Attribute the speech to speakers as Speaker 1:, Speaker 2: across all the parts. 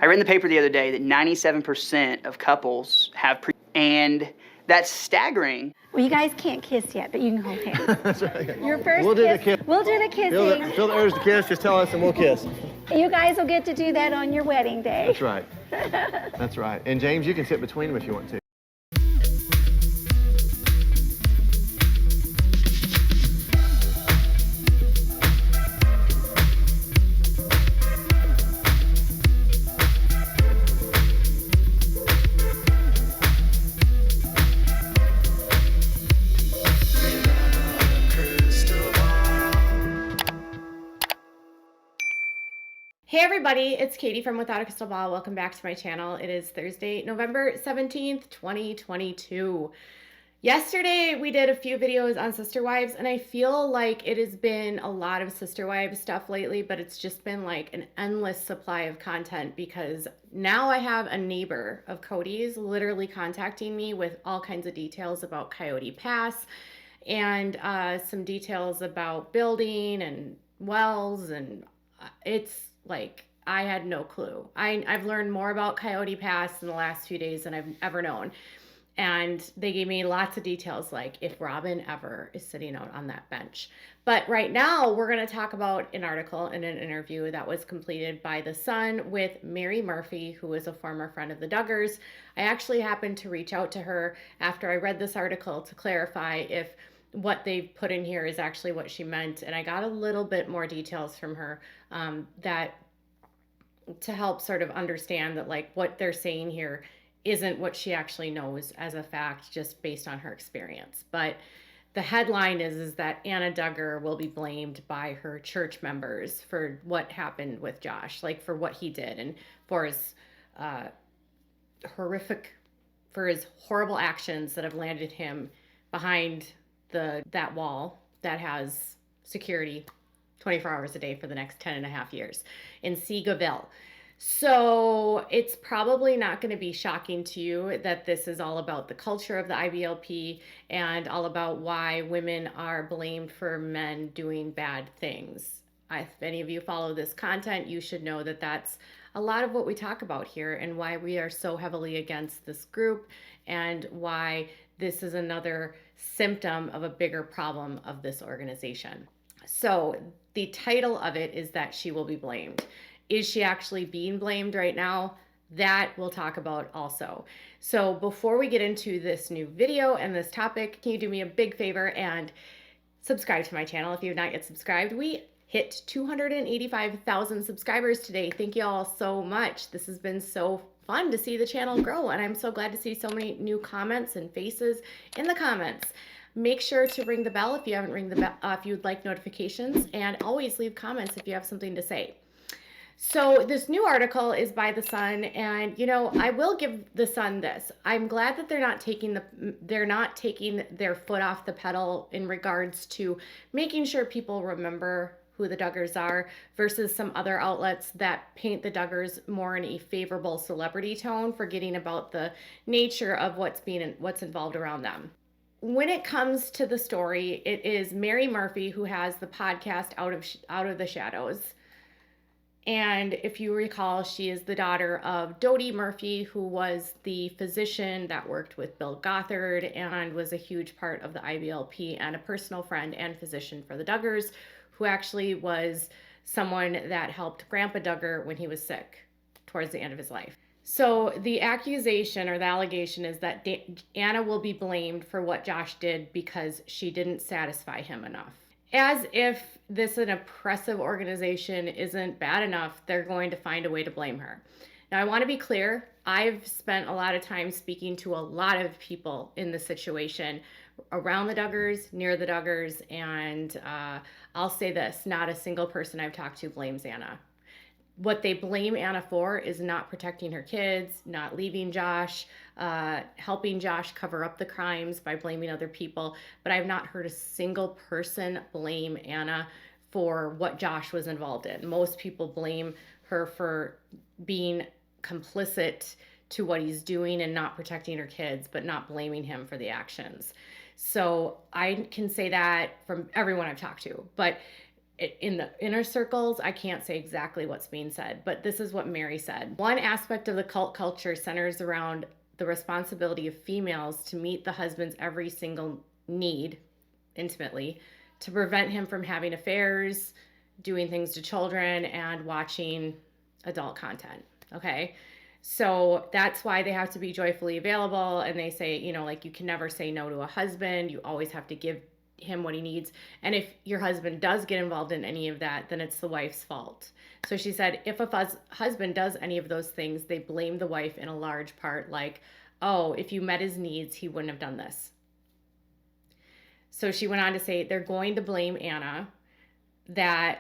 Speaker 1: I read in the paper the other day that 97% of couples have and that's staggering.
Speaker 2: Well, you guys can't kiss yet, but you can hold hands.
Speaker 3: That's right.
Speaker 2: Your first
Speaker 3: We'll do the
Speaker 2: kiss.
Speaker 3: kiss.
Speaker 2: We'll do the kissing.
Speaker 3: Feel the urge to kiss, just tell us and we'll kiss.
Speaker 2: You guys will get to do that on your wedding day.
Speaker 3: That's right. That's right. And James, you can sit between them if you want to.
Speaker 4: Hey everybody, it's Katie from Without a Crystal Ball. Welcome back to my channel. It is Thursday, November 17th, 2022. Yesterday we did a few videos on sister wives, and I feel like it has been a lot of sister wives stuff lately, but it's just been like an endless supply of content because now I have a neighbor of Cody's literally contacting me with all kinds of details about Coyote Pass and some details about building and wells, and it's like, I had no clue. I've learned more about Coyote Pass in the last few days than I've ever known. And they gave me lots of details, like if Robin ever is sitting out on that bench. But right now, we're going to talk about an article and an interview that was completed by The Sun with Mary Murphy, who is a former friend of the Duggars. I actually happened to reach out to her after I read this article to clarify if what they've put in here is actually what she meant. And I got a little bit more details from her that to help sort of understand that like what they're saying here isn't what she actually knows as a fact, just based on her experience. But the headline is that Anna Duggar will be blamed by her church members for what happened with Josh, like for what he did and for his horrible actions that have landed him behind that wall that has security 24 hours a day for the next 10 and a half years in Seagoville. So it's probably not going to be shocking to you that this is all about the culture of the IBLP and all about why women are blamed for men doing bad things. If any of you follow this content, you should know that that's a lot of what we talk about here and why we are so heavily against this group and why this is another symptom of a bigger problem of this organization. So the title of it is that she will be blamed. Is she actually being blamed right now? That we'll talk about also. So before we get into this new video and this topic, can you do me a big favor and subscribe to my channel if you have not yet subscribed? We hit 285,000 subscribers today. Thank you all so much. This has been so fun to see the channel grow, and I'm so glad to see so many new comments and faces in the comments. Make sure to ring the bell if you haven't ring the bell, if you would like notifications, and always leave comments if you have something to say. So this new article is by The Sun, and you know, I will give The Sun this. I'm glad that they're not taking their foot off the pedal in regards to making sure people remember who the Duggars are versus some other outlets that paint the Duggars more in a favorable celebrity tone, forgetting about the nature of what's involved around them. When it comes to the story, it is Mary Murphy who has the podcast Out of the Shadows. And if you recall, she is the daughter of Dodie Murphy, who was the physician that worked with Bill Gothard and was a huge part of the IBLP and a personal friend and physician for the Duggars, who actually was someone that helped Grandpa Duggar when he was sick towards the end of his life. So the accusation or the allegation is that Anna will be blamed for what Josh did because she didn't satisfy him enough. As if this an oppressive organization isn't bad enough, they're going to find a way to blame her. Now, I want to be clear. I've spent a lot of time speaking to a lot of people in this situation around the Duggars, near the Duggars, and I'll say this, not a single person I've talked to blames Anna. What they blame Anna for is not protecting her kids, not leaving Josh, helping Josh cover up the crimes by blaming other people. But I've not heard a single person blame Anna for what Josh was involved in. Most people blame her for being complicit to what he's doing and not protecting her kids, but not blaming him for the actions. So I can say that from everyone I've talked to. But in the inner circles, I can't say exactly what's being said, but this is what Mary said. One aspect of the cult culture centers around the responsibility of females to meet the husband's every single need intimately, to prevent him from having affairs, doing things to children, and watching adult content. Okay. So that's why they have to be joyfully available. And they say, you know, like, you can never say no to a husband. You always have to give him what he needs. And if your husband does get involved in any of that, then it's the wife's fault. So she said, if a husband does any of those things, they blame the wife in a large part, like, oh, if you met his needs, he wouldn't have done this. So she went on to say they're going to blame Anna, that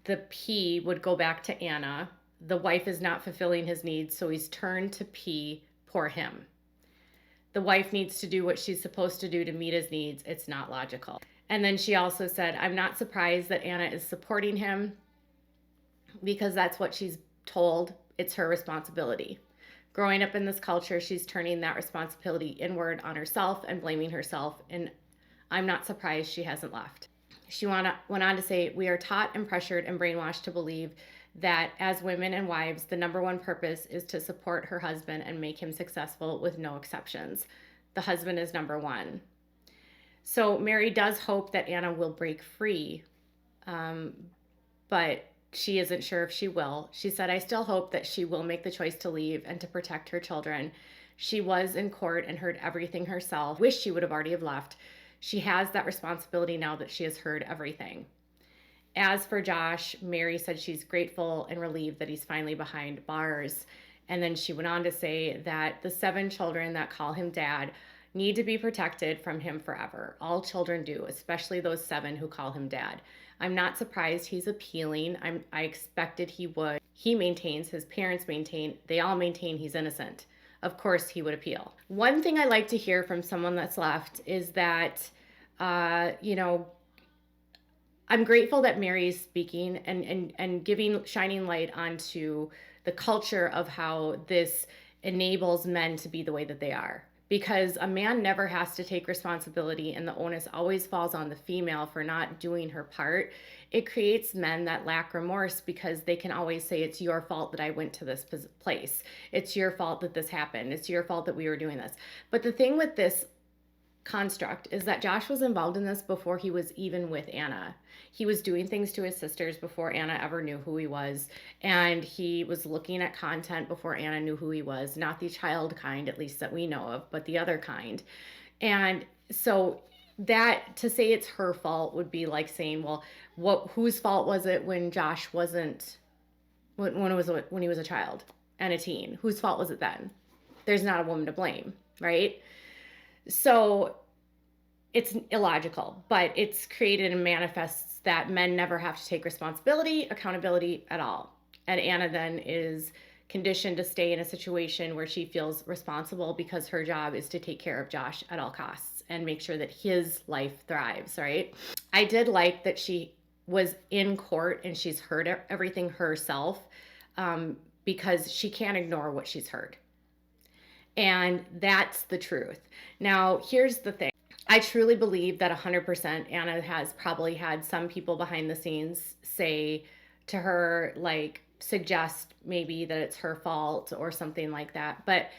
Speaker 4: the P would go back to Anna. The wife is not fulfilling his needs, so he's turned to P, poor him. The wife needs to do what she's supposed to do to meet his needs. It's not logical. And then she also said, I'm not surprised that Anna is supporting him, because that's what she's told. It's her responsibility. Growing up in this culture, she's turning that responsibility inward on herself and blaming herself. And I'm not surprised she hasn't left. She went on to say, we are taught and pressured and brainwashed to believe that as women and wives, the number one purpose is to support her husband and make him successful with no exceptions. The husband is number one. So Mary does hope that Anna will break free, but she isn't sure if she will. She said, I still hope that she will make the choice to leave and to protect her children. She was in court and heard everything herself. Wish she would have already have left. She has that responsibility now that she has heard everything. As for Josh, Mary said she's grateful and relieved that he's finally behind bars. And then she went on to say that the 7 children that call him dad need to be protected from him forever. All children do, especially those 7 who call him dad. I'm not surprised he's appealing. I expected he would. He maintains, his parents maintain, they all maintain he's innocent. Of course he would appeal. One thing I like to hear from someone that's left is that, I'm grateful that Mary is speaking and shining light onto the culture of how this enables men to be the way that they are. Because a man never has to take responsibility, and the onus always falls on the female for not doing her part. It creates men that lack remorse because they can always say, it's your fault that I went to this place. It's your fault that this happened. It's your fault that we were doing this. But the thing with this construct is that Josh was involved in this before he was even with Anna. He was doing things to his sisters before Anna ever knew who he was, and he was looking at content before Anna knew who he was, not the child kind, at least that we know of, but the other kind. And so that, to say it's her fault would be like saying, well, whose fault was it when Josh wasn't, when he was a child and a teen? Whose fault was it then? There's not a woman to blame, right? So it's illogical, but it's created and manifests that men never have to take responsibility, accountability at all. And Anna then is conditioned to stay in a situation where she feels responsible because her job is to take care of Josh at all costs and make sure that his life thrives, right? I did like that she was in court and she's heard everything herself, because she can't ignore what she's heard. And that's the truth. Now, here's the thing. I truly believe that 100% Anna has probably had some people behind the scenes say to her, like, suggest maybe that it's her fault or something like that. But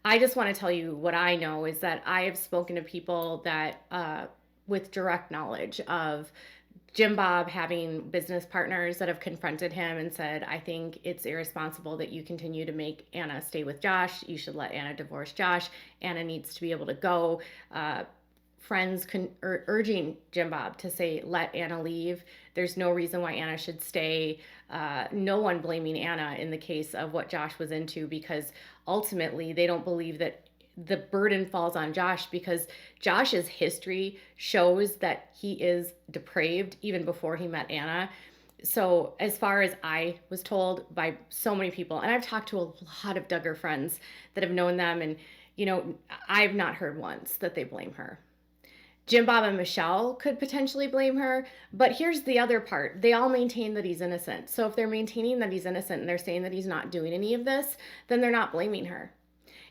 Speaker 4: I just want to tell you what I know is that I have spoken to people that, with direct knowledge of Jim Bob having business partners that have confronted him and said, I think it's irresponsible that you continue to make Anna stay with Josh. You should let Anna divorce Josh. Anna needs to be able to go. Friends urging Jim Bob to say, let Anna leave. There's no reason why Anna should stay. No one blaming Anna in the case of what Josh was into, because ultimately they don't believe that the burden falls on Josh, because Josh's history shows that he is depraved even before he met Anna. So as far as I was told by so many people, and I've talked to a lot of Duggar friends that have known them, and I've not heard once that they blame her. Jim Bob and Michelle could potentially blame her, but here's the other part. They all maintain that he's innocent. So if they're maintaining that he's innocent and they're saying that he's not doing any of this, then they're not blaming her.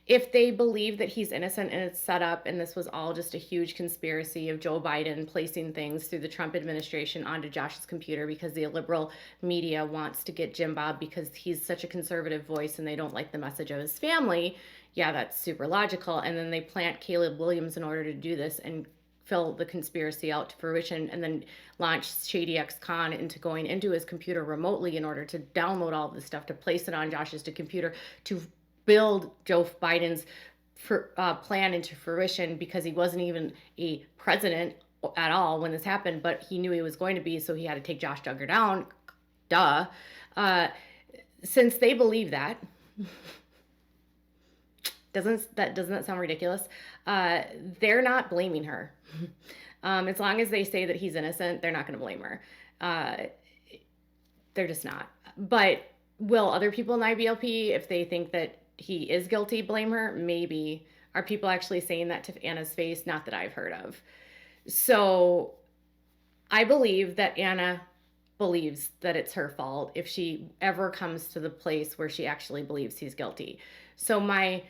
Speaker 4: if they believe that he's innocent and it's set up and this was all just a huge conspiracy of Joe Biden placing things through the Trump administration onto Josh's computer because the liberal media wants to get Jim Bob because he's such a conservative voice and they don't like the message of his family, yeah, that's super logical. And then they plant Caleb Williams in order to do this and fill the conspiracy out to fruition, and then launch Shady X Khan into going into his computer remotely in order to download all of this stuff, to place it on Josh's computer, to build Joe Biden's plan into fruition, because he wasn't even a president at all when this happened, but he knew he was going to be, so he had to take Josh Duggar down. Duh. Since they believe that, doesn't that sound ridiculous? They're not blaming her. As long as they say that he's innocent, they're not going to blame her. They're just not. But will other people in IBLP, if they think that he is guilty, blame her? Maybe. Are people actually saying that to Anna's face? Not that I've heard of. So I believe that Anna believes that it's her fault if she ever comes to the place where she actually believes he's guilty. So my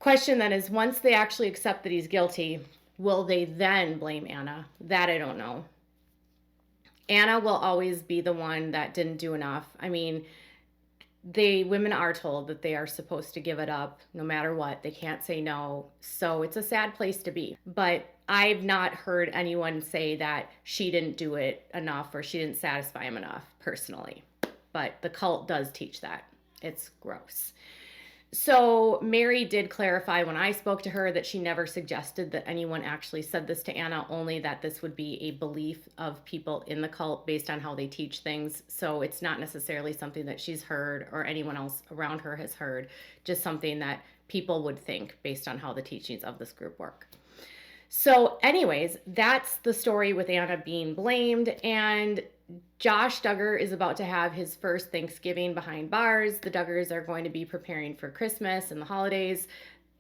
Speaker 4: question then is, once they actually accept that he's guilty, will they then blame Anna? That I don't know. Anna will always be the one that didn't do enough. I mean, women are told that they are supposed to give it up no matter what. They can't say no. So it's a sad place to be. But I've not heard anyone say that she didn't do it enough or she didn't satisfy him enough personally. But the cult does teach that. It's gross. So Mary did clarify when I spoke to her that she never suggested that anyone actually said this to Anna, only that this would be a belief of people in the cult based on how they teach things. So it's not necessarily something that she's heard or anyone else around her has heard, just something that people would think based on how the teachings of this group work. So anyways, that's the story with Anna being blamed, and Josh Duggar is about to have his first Thanksgiving behind bars. The Duggars are going to be preparing for Christmas and the holidays.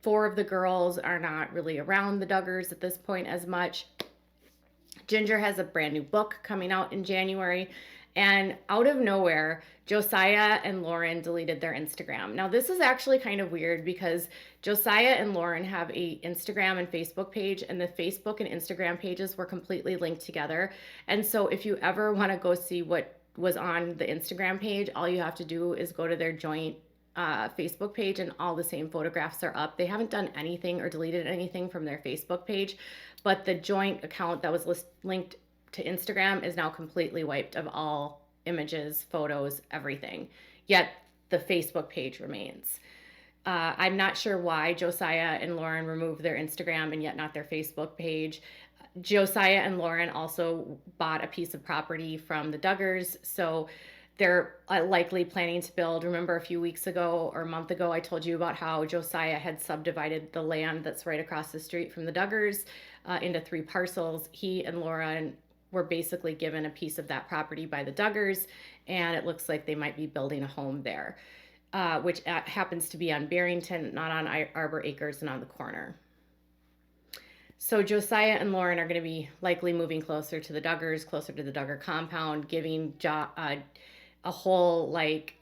Speaker 4: 4 of the girls are not really around the Duggars at this point as much. Ginger has a brand new book coming out in January. And out of nowhere, Josiah and Lauren deleted their Instagram. Now, this is actually kind of weird because Josiah and Lauren have a Instagram and Facebook page, and the Facebook and Instagram pages were completely linked together. And so if you ever want to go see what was on the Instagram page, all you have to do is go to their joint Facebook page, and all the same photographs are up. They haven't done anything or deleted anything from their Facebook page, but the joint account that was linked to Instagram is now completely wiped of all images, photos, everything. Yet the Facebook page remains. I'm not sure why Josiah and Lauren removed their Instagram and yet not their Facebook page. Josiah and Lauren also bought a piece of property from the Duggars, so they're likely planning to build. Remember a few weeks ago or a month ago, I told you about how Josiah had subdivided the land that's right across the street from the Duggars into 3 parcels. He and Lauren were basically given a piece of that property by the Duggars, and it looks like they might be building a home there, which happens to be on Barrington, not on Arbor Acres and on the corner. So Josiah and Lauren are going to be likely moving closer to the Duggars, closer to the Duggar compound, giving a whole like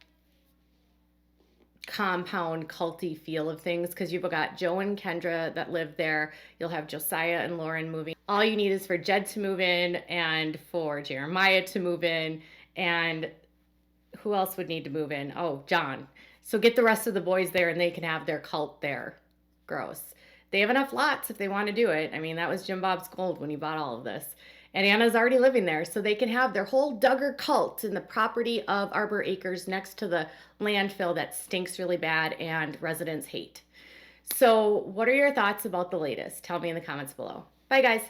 Speaker 4: compound culty feel of things, because you've got Joe and Kendra that live there. You'll have Josiah and Lauren moving. All you need is for Jed to move in and for Jeremiah to move in, and who else would need to move in? Oh, John. So get the rest of the boys there and they can have their cult there. Gross. They have enough lots if they want to do it. I mean, that was Jim Bob's gold when he bought all of this. And Anna's already living there, so they can have their whole Duggar cult in the property of Arbor Acres next to the landfill that stinks really bad and residents hate. So what are your thoughts about the latest? Tell me in the comments below. Bye, guys.